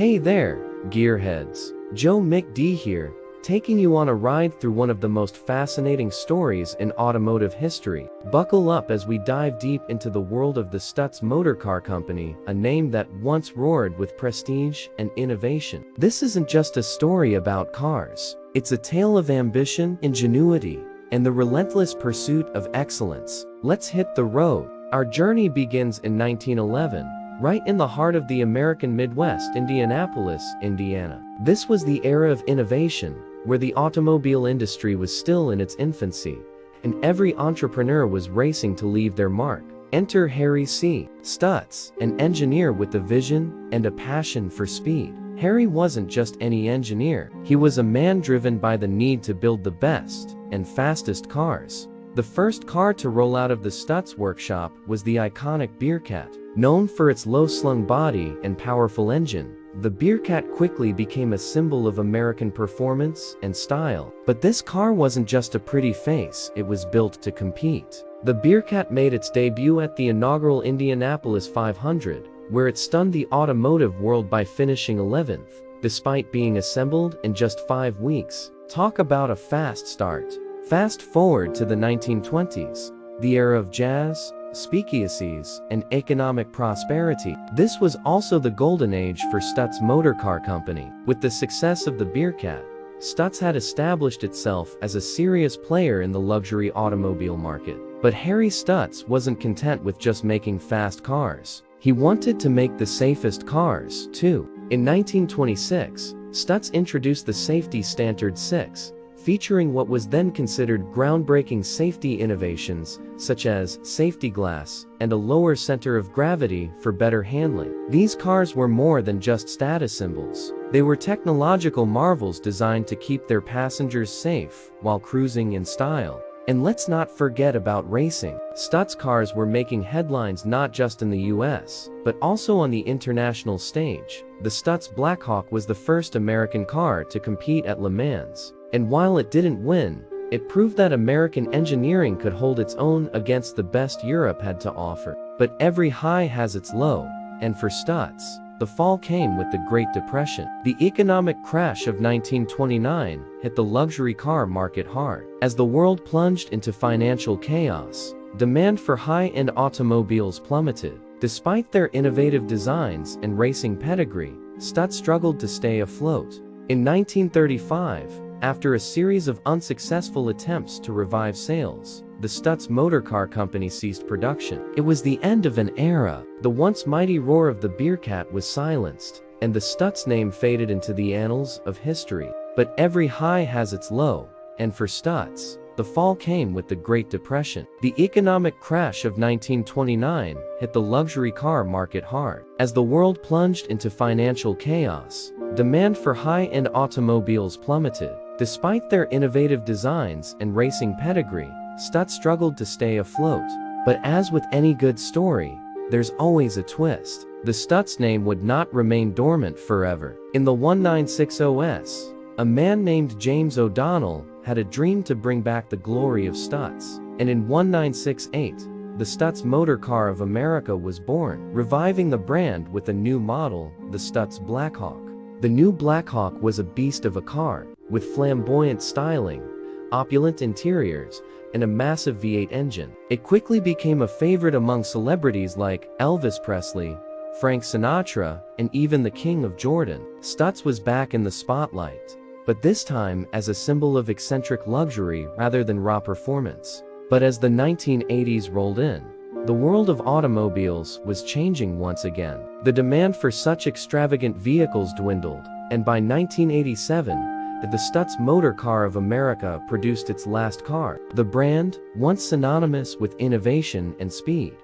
Hey there, gearheads. Joe McD here, taking you on a ride through one of the most fascinating stories in automotive history. Buckle up as we dive deep into the world of the Stutz Motorcar Company, a name that once roared with prestige and innovation. This isn't just a story about cars. It's a tale of ambition, ingenuity, and the relentless pursuit of excellence. Let's hit the road. Our journey begins in 1911. Right in the heart of the American Midwest, Indianapolis, Indiana. This was the era of innovation, where the automobile industry was still in its infancy, and every entrepreneur was racing to leave their mark. Enter Harry C. Stutz, an engineer with a vision and a passion for speed. Harry wasn't just any engineer. He was a man driven by the need to build the best and fastest cars. The first car to roll out of the Stutz workshop was the iconic Bearcat. Known for its low-slung body and powerful engine, the Bearcat quickly became a symbol of American performance and style. But this car wasn't just a pretty face, it was built to compete. The Bearcat made its debut at the inaugural Indianapolis 500, where it stunned the automotive world by finishing 11th, despite being assembled in just 5 weeks. Talk about a fast start. Fast forward to the 1920s, the era of jazz, speakeasies, and economic prosperity. This was also the golden age for Stutz Motorcar Company. With the success of the Bearcat, Stutz had established itself as a serious player in the luxury automobile market. But Harry Stutz wasn't content with just making fast cars. He wanted to make the safest cars, too. In 1926, Stutz introduced the safety standard 6, featuring what was then considered groundbreaking safety innovations, such as safety glass and a lower center of gravity for better handling. These cars were more than just status symbols. They were technological marvels designed to keep their passengers safe while cruising in style. And let's not forget about racing. Stutz cars were making headlines not just in the US, but also on the international stage. The Stutz Blackhawk was the first American car to compete at Le Mans. And while it didn't win, it proved that American engineering could hold its own against the best Europe had to offer. But every high has its low, and for Stutz, the fall came with the Great Depression. The economic crash of 1929 hit the luxury car market hard. As the world plunged into financial chaos, demand for high-end automobiles plummeted. Despite their innovative designs and racing pedigree, Stutz struggled to stay afloat. In 1935, after a series of unsuccessful attempts to revive sales, the Stutz Motorcar Company ceased production. It was the end of an era. The once mighty roar of the Bearcat was silenced, and the Stutz name faded into the annals of history. But every high has its low, and for Stutz, the fall came with the Great Depression. The economic crash of 1929 hit the luxury car market hard. As the world plunged into financial chaos, demand for high-end automobiles plummeted. Despite their innovative designs and racing pedigree, Stutz struggled to stay afloat. But as with any good story, there's always a twist. The Stutz name would not remain dormant forever. In the 1960s, a man named James O'Donnell had a dream to bring back the glory of Stutz. And in 1968, the Stutz Motorcar of America was born, reviving the brand with a new model, the Stutz Blackhawk. The new Blackhawk was a beast of a car, with flamboyant styling, opulent interiors, and a massive V8 engine. It quickly became a favorite among celebrities like Elvis Presley, Frank Sinatra, and even the King of Jordan. Stutz was back in the spotlight, but this time as a symbol of eccentric luxury rather than raw performance. But as the 1980s rolled in, the world of automobiles was changing once again. The demand for such extravagant vehicles dwindled, and by 1987, the Stutz Motorcar of America produced its last car. The brand, once synonymous with innovation and speed,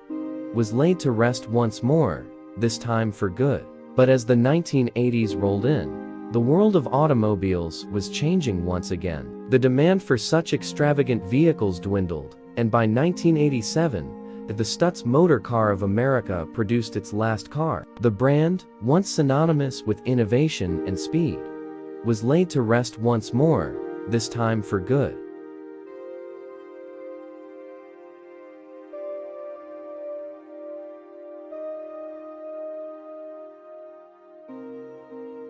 was laid to rest once more, this time for good. But as the 1980s rolled in, the world of automobiles was changing once again. The demand for such extravagant vehicles dwindled, and by 1987, the Stutz Motorcar of America produced its last car. The brand, once synonymous with innovation and speed, was laid to rest once more, this time for good.